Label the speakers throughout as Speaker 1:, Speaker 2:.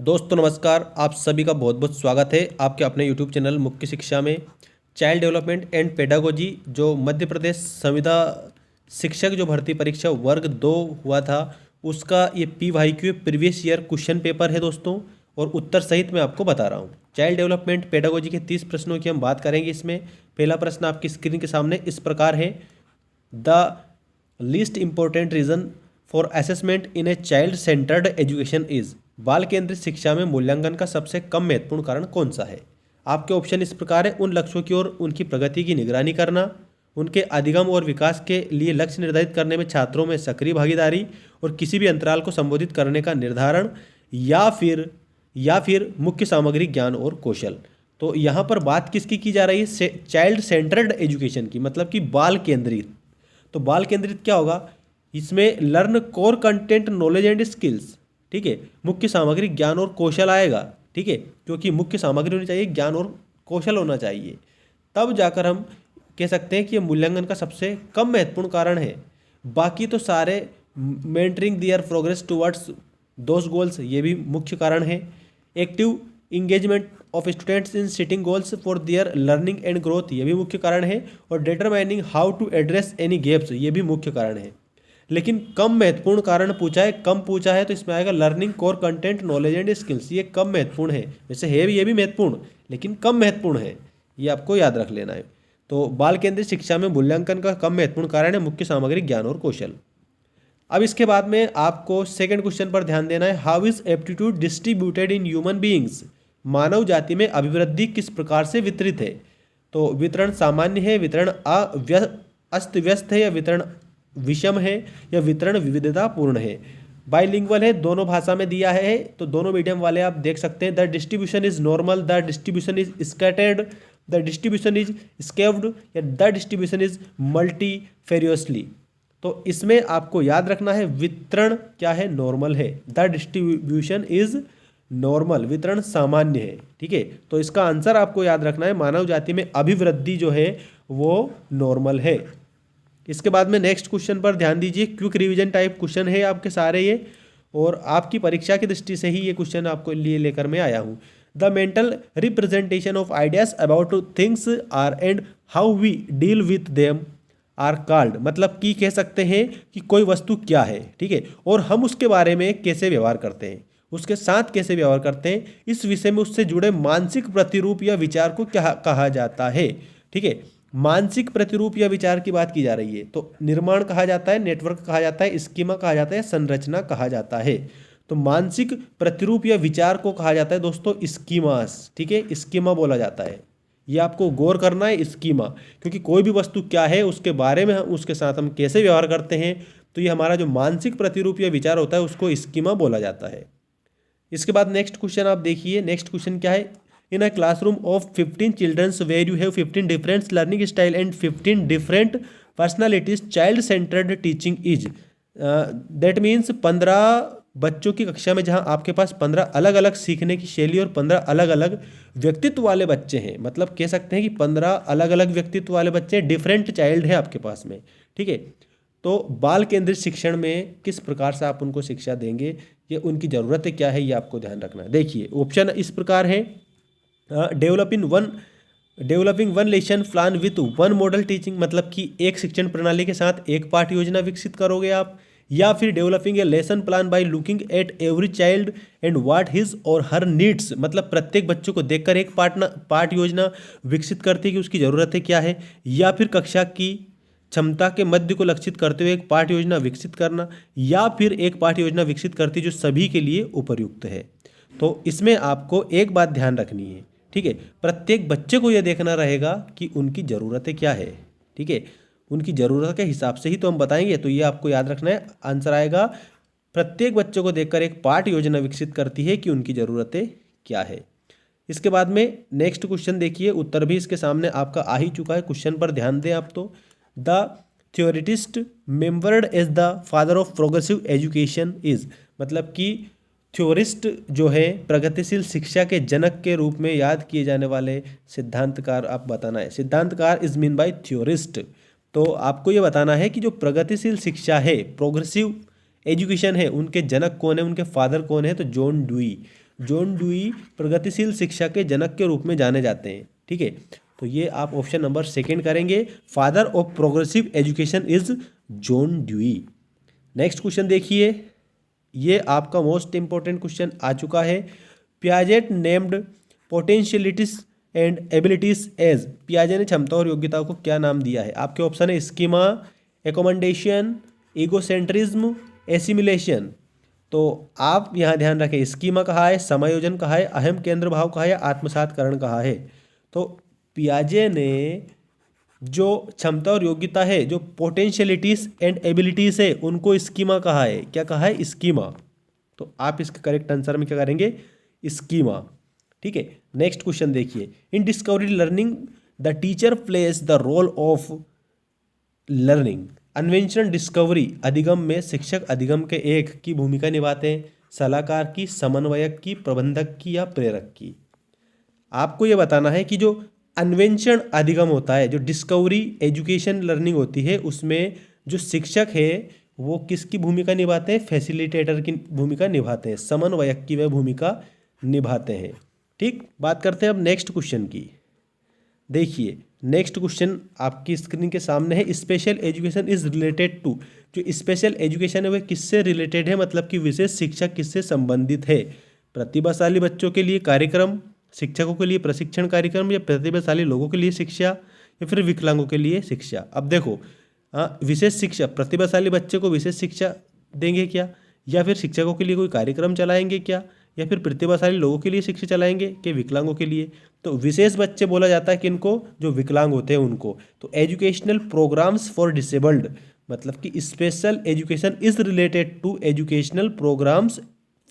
Speaker 1: दोस्तों नमस्कार। आप सभी का बहुत बहुत स्वागत है आपके अपने यूट्यूब चैनल मुख्य शिक्षा में। चाइल्ड डेवलपमेंट एंड पेडागोजी जो मध्य प्रदेश संविदा शिक्षक जो भर्ती परीक्षा वर्ग 2 हुआ था, उसका ये PYQ previous year question paper है दोस्तों, और उत्तर सहित मैं आपको बता रहा हूँ। चाइल्ड डेवलपमेंट पेडागोजी के 30 प्रश्नों की हम बात करेंगे इसमें। पहला प्रश्न आपकी स्क्रीन के सामने इस प्रकार है। The least important reason for assessment in a child centred education is. बाल केंद्रित शिक्षा में मूल्यांकन का सबसे कम महत्वपूर्ण कारण कौन सा है? आपके ऑप्शन इस प्रकार है। उन लक्ष्यों की ओर उनकी प्रगति की निगरानी करना, उनके अधिगम और विकास के लिए लक्ष्य निर्धारित करने में छात्रों में सक्रिय भागीदारी और किसी भी अंतराल को संबोधित करने का निर्धारण, या फिर मुख्य सामग्री ज्ञान और कौशल। तो यहाँ पर बात किसकी की जा रही है? चाइल्ड सेंटर्ड एजुकेशन की, मतलब कि बाल केंद्रित। तो बाल केंद्रित क्या होगा? इसमें learn core content knowledge and skills, ठीक है। मुख्य सामग्री ज्ञान और कौशल आएगा, ठीक है, क्योंकि मुख्य सामग्री होनी चाहिए, ज्ञान और कौशल होना चाहिए। तब जाकर हम कह सकते हैं कि ये मूल्यांकन का सबसे कम महत्वपूर्ण कारण है। बाकी तो सारे mentoring their progress towards those goals, ये भी मुख्य कारण है। Active engagement of students in setting goals for their learning and growth, ये भी मुख्य कारण है। और determining how to address any gaps, ये भी मुख्य कारण है। लेकिन कम महत्वपूर्ण कारण पूछा है, कम पूछा है, तो इसमें आएगा learning core content knowledge and skills. ये कम महत्वपूर्ण है, वैसे है भी, ये भी महत्वपूर्ण, लेकिन कम महत्वपूर्ण है, ये आपको याद रख लेना है। तो बाल केंद्रित शिक्षा में मूल्यांकन का कम महत्वपूर्ण कारण है मुख्य सामग्री ज्ञान और कौशल। अब इसके बाद में आपको सेकंड क्वेश्चन पर ध्यान देना है। How is aptitude distributed in human beings? मानव जाति में अभिवृद्धि किस प्रकार से वितरित है? तो वितरण सामान्य है, वितरण अस्त व्यस्त है, या वितरण विषम है, या वितरण विविधतापूर्ण है। बाइलिंगुअल है, दोनों भाषा में दिया है, तो दोनों मीडियम वाले आप देख सकते हैं। The distribution is normal, the distribution is scattered, the distribution is skewed, या द डिस्ट्रीब्यूशन इज मल्टीफेरियसली। तो इसमें आपको याद रखना है वितरण क्या है? नॉर्मल है। द डिस्ट्रीब्यूशन इज नॉर्मल, वितरण सामान्य है, ठीक है। तो इसका आंसर आपको याद रखना है मानव जाति में अभिवृद्धि जो है वो नॉर्मल है। इसके बाद में नेक्स्ट क्वेश्चन पर ध्यान दीजिए। क्विक रिवीजन टाइप क्वेश्चन है आपके सारे ये, और आपकी परीक्षा की दृष्टि से ही ये क्वेश्चन आपको लिए लेकर मैं आया हूँ। The mental representation of ideas about things are and how we deal with them are called, मतलब कि कह सकते हैं कि कोई वस्तु क्या है, ठीक है, और हम उसके बारे में कैसे व्यवहार करते हैं, उसके साथ कैसे व्यवहार करते हैं, इस विषय में उससे जुड़े मानसिक प्रतिरूप या विचार को क्या कहा जाता है, ठीक है। मानसिक प्रतिरूप या विचार की बात की जा रही है, तो निर्माण कहा जाता है, नेटवर्क कहा जाता है, स्कीमा कहा जाता है, संरचना कहा जाता है। तो मानसिक प्रतिरूप या विचार को कहा जाता है दोस्तों स्कीमास, ठीक है, स्कीमा बोला जाता है। ये आपको गौर करना है, स्कीमा, क्योंकि कोई भी वस्तु क्या है उसके बारे में उसके साथ हम कैसे व्यवहार करते हैं, तो ये हमारा जो मानसिक प्रतिरूप या विचार होता है उसको स्कीमा बोला जाता है। इसके बाद नेक्स्ट क्वेश्चन आप देखिए। नेक्स्ट क्वेश्चन क्या है? In a classroom of 15 childrens where you have 15 different learning style and 15 different personalities, child centered teaching is. That means 15 बच्चों की कक्षा में जहां आपके पास 15 अलग अलग सीखने की शैली और 15 अलग अलग व्यक्तित्व वाले बच्चे हैं, मतलब कह सकते हैं कि 15 अलग अलग व्यक्तित्व वाले बच्चे, डिफरेंट चाइल्ड है आपके पास में, ठीक है। तो बाल केंद्रित शिक्षण में किस प्रकार से आप उनको शिक्षा देंगे, ये उनकी ज़रूरतें क्या है, ये आपको ध्यान रखना है। देखिए ऑप्शन इस प्रकार है। Developing one lesson plan with one model teaching, मतलब कि एक शिक्षण प्रणाली के साथ एक पाठ योजना विकसित करोगे आप। या फिर developing a lesson plan by looking at every child and what his और हर नीड्स, मतलब प्रत्येक बच्चों को देखकर एक पाठ योजना विकसित करते हैं कि उसकी ज़रूरतें क्या है। या फिर कक्षा की क्षमता के मध्य को लक्षित करते हुए एक पाठ योजना विकसित करना, या फिर एक पाठ योजना विकसित करती जो सभी के लिए उपयुक्त है। तो इसमें आपको एक बात ध्यान रखनी है, ठीक है, प्रत्येक बच्चे को यह देखना रहेगा कि उनकी ज़रूरतें क्या है, ठीक है, उनकी ज़रूरत के हिसाब से ही तो हम बताएंगे। तो ये आपको याद रखना है, आंसर आएगा प्रत्येक बच्चों को देखकर एक पाठ योजना विकसित करती है कि उनकी ज़रूरतें क्या है। इसके बाद में नेक्स्ट क्वेश्चन देखिए, उत्तर भी इसके सामने आपका आ ही चुका है, क्वेश्चन पर ध्यान दें आप। तो the theorist remembered as the father of progressive education is, मतलब कि थ्योरिस्ट जो है प्रगतिशील शिक्षा के जनक के रूप में याद किए जाने वाले सिद्धांतकार आप बताना है। सिद्धांतकार इज मीन बाय थ्योरिस्ट। तो आपको ये बताना है कि जो प्रगतिशील शिक्षा है, प्रोग्रेसिव एजुकेशन है, उनके जनक कौन है, उनके फादर कौन है? तो जॉन ड्यूई। जॉन ड्यूई प्रगतिशील शिक्षा के जनक के रूप में जाने जाते हैं। ठीक है, तो ये आप ऑप्शन नंबर सेकंड करेंगे, father of progressive education is John Dewey. Next question देखिए, ये आपका मोस्ट इंपॉर्टेंट क्वेश्चन आ चुका है। Piaget named potentialities and abilities as, पियाजे ने क्षमता और योग्यताओं को क्या नाम दिया है? आपके ऑप्शन है स्कीमा, एकोमोडेशन, ईगोसेंट्रिज्म, एसिमिलेशन। तो आप यहाँ ध्यान रखें, स्कीमा कहा है, समायोजन कहा है, अहम केंद्र भाव कहा है, आत्मसातकरण कहा है। तो पियाजे ने जो क्षमता और योग्यता है, जो पोटेंशियलिटीज एंड एबिलिटीज है, उनको स्कीमा कहा है। क्या कहा है? स्कीमा। तो आप इसके करेक्ट आंसर में क्या करेंगे? स्कीमा। ठीक है, नेक्स्ट क्वेश्चन देखिए, in discovery learning the teacher place the role of learning. अन्वेषण डिस्कवरी अधिगम में शिक्षक अधिगम के एक की भूमिका निभाते हैं, सलाहकार की, समन्वयक की, प्रबंधक की या प्रेरक की। आपको यह बताना है कि जो अन्वेषण अधिगम होता है, जो डिस्कवरी एजुकेशन लर्निंग होती है, उसमें जो शिक्षक है वो किसकी भूमिका निभाते हैं? फैसिलिटेटर की भूमिका निभाते हैं, समन्वयक की वह भूमिका निभाते हैं। ठीक, बात करते हैं अब नेक्स्ट क्वेश्चन की। देखिए, नेक्स्ट क्वेश्चन आपकी स्क्रीन के सामने है, special education is related to. जो स्पेशल एजुकेशन है वह किससे रिलेटेड है, मतलब कि विशेष शिक्षा किससे संबंधित है? प्रतिभाशाली बच्चों के लिए कार्यक्रम, शिक्षकों के लिए प्रशिक्षण कार्यक्रम, या प्रतिभाशाली लोगों के लिए शिक्षा, या फिर विकलांगों के लिए शिक्षा। अब देखो, विशेष शिक्षा, प्रतिभाशाली बच्चे को विशेष शिक्षा देंगे क्या, या फिर शिक्षकों के लिए कोई कार्यक्रम चलाएंगे क्या, या फिर प्रतिभाशाली लोगों के लिए शिक्षा चलाएंगे कि विकलांगों के लिए? तो विशेष बच्चे बोला जाता है कि इनको, जो विकलांग होते हैं उनको। तो एजुकेशनल प्रोग्राम्स फॉर डिसेबल्ड, मतलब कि special education is related to educational programmes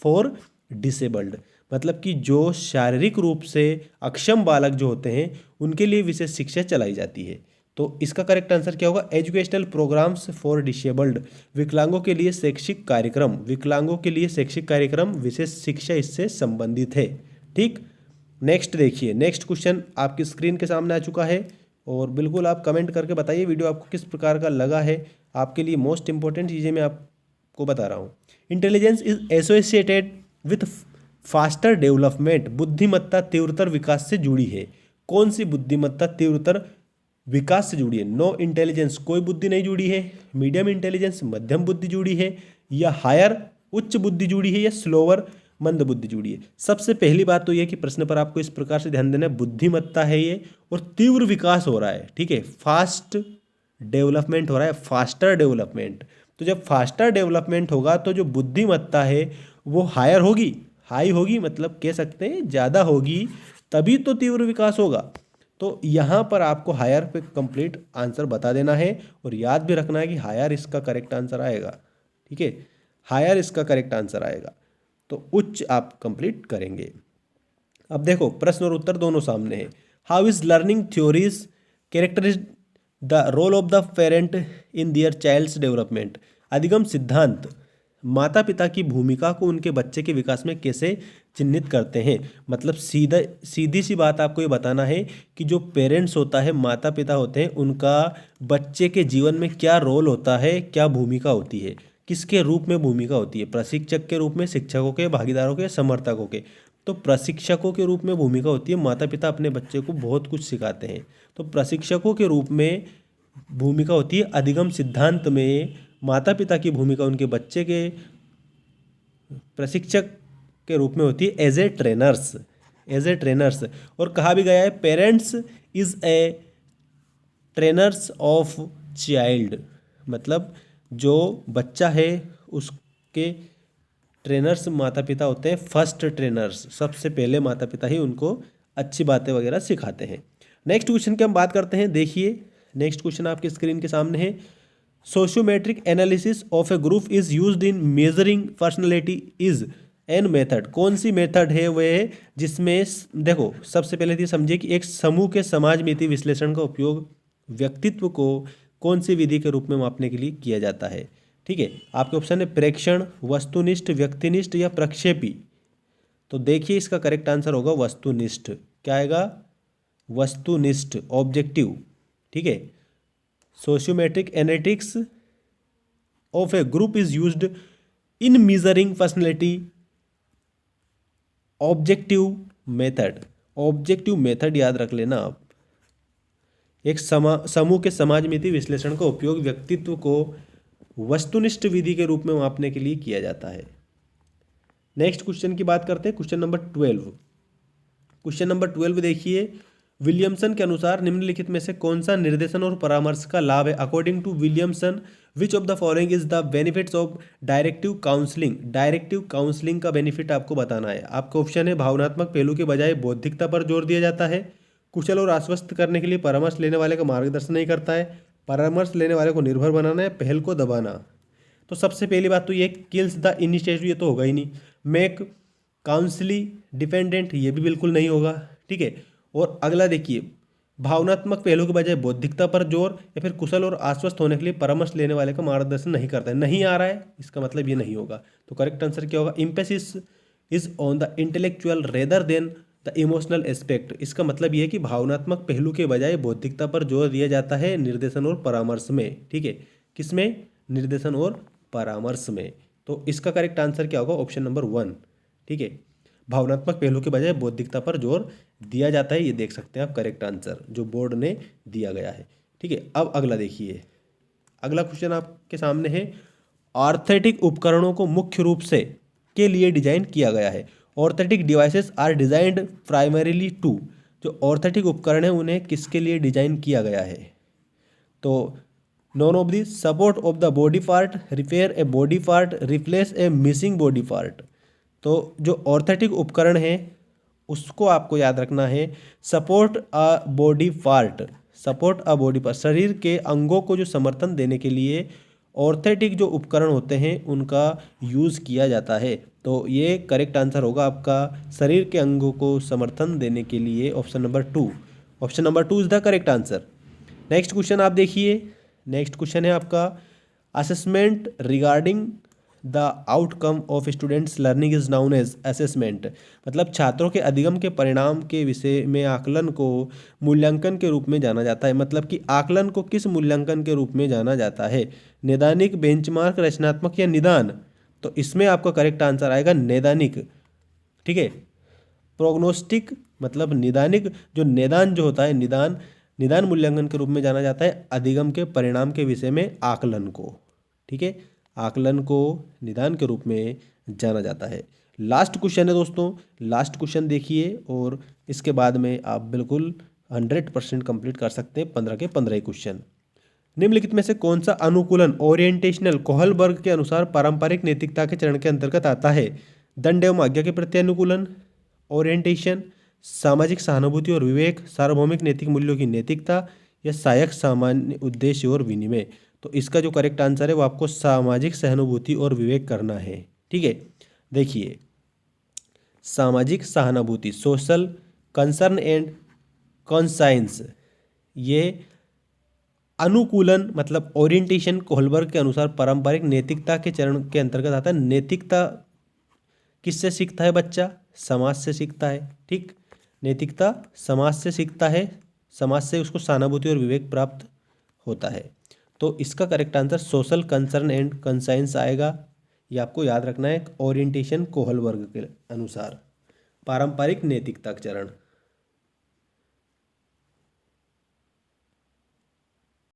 Speaker 1: for disabled, मतलब कि जो शारीरिक रूप से अक्षम बालक जो होते हैं उनके लिए विशेष शिक्षा चलाई जाती है। तो इसका करेक्ट आंसर क्या होगा? एजुकेशनल प्रोग्राम्स फॉर डिसेबल्ड, विकलांगों के लिए शैक्षिक कार्यक्रम, विकलांगों के लिए शैक्षिक कार्यक्रम, विशेष शिक्षा इससे संबंधित है। ठीक, नेक्स्ट देखिए, नेक्स्ट क्वेश्चन आपकी स्क्रीन के सामने आ चुका है, और बिल्कुल आप कमेंट करके बताइए वीडियो आपको किस प्रकार का लगा है। आपके लिए मोस्ट इंपॉर्टेंट चीज़ें मैं आपको बता रहा हूँ। Intelligence is associated with faster development, बुद्धिमत्ता तीव्रतर विकास से जुड़ी है। कौन सी बुद्धिमत्ता तीव्रतर विकास से जुड़ी है? नो इंटेलिजेंस, कोई बुद्धि नहीं जुड़ी है, मीडियम इंटेलिजेंस, मध्यम बुद्धि जुड़ी है, या हायर उच्च बुद्धि जुड़ी है, या स्लोअर मंद बुद्धि जुड़ी है? सबसे पहली बात तो यह कि प्रश्न पर आपको इस प्रकार से ध्यान देना है, बुद्धिमत्ता है ये, और तीव्र विकास हो रहा है। ठीक है, फास्ट डेवलपमेंट हो रहा है, फास्टर डेवलपमेंट। तो जब फास्टर डेवलपमेंट होगा तो जो बुद्धिमत्ता है वो हायर होगी, हाई होगी, मतलब कह सकते हैं ज़्यादा होगी, तभी तो तीव्र विकास होगा। तो यहाँ पर आपको हायर पे कंप्लीट आंसर बता देना है, और याद भी रखना है कि हायर इसका करेक्ट आंसर आएगा। ठीक है, हायर इसका करेक्ट आंसर आएगा, तो उच्च आप कंप्लीट करेंगे। अब देखो, प्रश्न और उत्तर दोनों सामने हैं। How is learning theories characterise the role of the parent in their child's development. अधिगम सिद्धांत माता पिता की भूमिका को उनके बच्चे के विकास में कैसे चिन्हित करते हैं? मतलब सीधी सी बात आपको ये बताना है कि जो पेरेंट्स होता है, माता पिता होते हैं, उनका बच्चे के जीवन में क्या रोल होता है, क्या भूमिका होती है, किसके रूप में भूमिका होती है? प्रशिक्षक के रूप में, शिक्षकों के, भागीदारों के, समर्थकों के? तो प्रशिक्षकों के रूप में भूमिका होती है। माता पिता अपने बच्चे को बहुत कुछ सिखाते हैं, तो प्रशिक्षकों के रूप में भूमिका होती है। अधिगम सिद्धांत में माता पिता की भूमिका उनके बच्चे के प्रशिक्षक के रूप में होती है, as a trainers, as a trainers. और कहा भी गया है, parents is a trainers of child, मतलब जो बच्चा है उसके ट्रेनर्स माता पिता होते हैं, फर्स्ट ट्रेनर्स, सबसे पहले माता पिता ही उनको अच्छी बातें वगैरह सिखाते हैं। नेक्स्ट क्वेश्चन की हम बात करते हैं। देखिए, नेक्स्ट क्वेश्चन आपके स्क्रीन के सामने है, sociometric analysis of A group is used in measuring personality is an method. कौन सी मेथड है वह जिसमें, देखो सबसे पहले तो समझिए कि एक समूह के समाज नीति विश्लेषण का उपयोग व्यक्तित्व को कौन सी विधि के रूप में मापने के लिए किया जाता है? ठीक है, आपके ऑप्शन है प्रेक्षण, वस्तुनिष्ठ, व्यक्तिनिष्ठ या प्रक्षेपी। तो देखिए, इसका करेक्ट आंसर होगा वस्तुनिष्ठ। क्या आएगा? वस्तुनिष्ठ, ऑब्जेक्टिव। ठीक है, sociometric analytics of A group is used in measuring personality objective method, objective method याद रख लेना आप। एक समूह के समाजमिति विश्लेषण का उपयोग व्यक्तित्व को वस्तुनिष्ठ विधि के रूप में मापने के लिए किया जाता है। नेक्स्ट क्वेश्चन की बात करते हैं, क्वेश्चन नंबर 12। क्वेश्चन नंबर 12 देखिए, विलियमसन के अनुसार निम्नलिखित में से कौन सा निर्देशन और परामर्श का लाभ है? According to Williamson which of the following is the benefits of directive counselling? Directive counselling का बेनिफिट आपको बताना है। आपका ऑप्शन है भावनात्मक पहलू के बजाय बौद्धिकता पर जोर दिया जाता है, कुशल और आश्वस्त करने के लिए परामर्श लेने वाले का मार्गदर्शन नहीं करता है, परामर्श लेने वाले को निर्भर बनाना है, पहल को दबाना। तो सबसे पहली बात तो ये किल्स द इनिशिएटिव, ये तो होगा ही नहीं। मेक काउंसली डिपेंडेंट, ये भी बिल्कुल नहीं होगा, ठीक है। और अगला देखिए, भावनात्मक पहलू के बजाय बौद्धिकता पर जोर, या फिर कुशल और आश्वस्त होने के लिए परामर्श लेने वाले का मार्गदर्शन नहीं करता है, नहीं आ रहा है, इसका मतलब ये नहीं होगा। तो करेक्ट आंसर क्या होगा? Emphasis is on the intellectual rather than the emotional aspect. इसका मतलब ये है कि भावनात्मक पहलू के बजाय बौद्धिकता पर जोर दिया जाता है निर्देशन और परामर्श में, ठीक है। किसमें? निर्देशन और परामर्श में। तो इसका करेक्ट आंसर क्या होगा? ऑप्शन नंबर 1, ठीक है। भावनात्मक पहलू के बजाय बौद्धिकता पर जोर दिया जाता है, ये देख सकते हैं आप करेक्ट आंसर जो बोर्ड ने दिया गया है, ठीक है। अब अगला देखिए, अगला क्वेश्चन आपके सामने है, ऑर्थेटिक उपकरणों को मुख्य रूप से के लिए डिजाइन किया गया है। Orthotic devices are designed primarily to, जो ऑर्थेटिक उपकरण है उन्हें किसके लिए डिजाइन किया गया है? तो none of the support of the body part, repair a body part, replace A missing body part. तो जो ऑर्थेटिक उपकरण है उसको आपको याद रखना है, support a body part, support a body part, शरीर के अंगों को जो समर्थन देने के लिए ऑर्थेटिक जो उपकरण होते हैं उनका यूज़ किया जाता है। तो ये करेक्ट आंसर होगा आपका, शरीर के अंगों को समर्थन देने के लिए option number 2। Option number 2 is the correct answer. Next question आप देखिए, नेक्स्ट क्वेश्चन है आपका, assessment regarding the outcome of students learning is known as assessment. मतलब छात्रों के अधिगम के परिणाम के विषय में आकलन को मूल्यांकन के रूप में जाना जाता है। मतलब कि आकलन को किस मूल्यांकन के रूप में जाना जाता है? नैदानिक, बेंचमार्क, रचनात्मक या निदान? तो इसमें आपका करेक्ट आंसर आएगा नैदानिक, ठीक है। प्रोग्नोस्टिक मतलब निदानिक, जो निदान जो होता है, निदान मूल्यांकन के रूप में जाना जाता है अधिगम के परिणाम के विषय में आकलन को, ठीक है। आकलन को निदान के रूप में जाना जाता है। लास्ट क्वेश्चन है दोस्तों, लास्ट क्वेश्चन देखिए और इसके बाद में आप बिल्कुल 100% कंप्लीट कर सकते हैं 15 के 15 ही क्वेश्चन। निम्नलिखित में से कौन सा अनुकूलन ओरिएंटेशनल कोहलबर्ग के अनुसार पारंपरिक नैतिकता के चरण के अंतर्गत आता है? दंड एवं आज्ञा के प्रति अनुकूलन, ओरिएंटेशन, सामाजिक सहानुभूति और विवेक, सार्वभौमिक नैतिक मूल्यों की नैतिकता, या सहायक सामान्य उद्देश्य और विनिमय। तो इसका जो करेक्ट आंसर है वो आपको सामाजिक सहानुभूति और विवेक करना है, ठीक है। देखिए, सामाजिक सहानुभूति, सोशल कंसर्न एंड कॉन्साइंस, ये अनुकूलन मतलब ओरिएंटेशन कोहलबर्ग के अनुसार पारंपरिक नैतिकता के चरण के अंतर्गत आता है। नैतिकता किससे सीखता है बच्चा? समाज से सीखता है, ठीक। नैतिकता समाज से सीखता है, समाज से उसको सहानुभूति और विवेक प्राप्त होता है। तो इसका correct answer social concern and conscience आएगा। ये आपको याद रखना है, ओरिएंटेशन कोहलबर्ग के अनुसार पारंपरिक नैतिकता का चरण।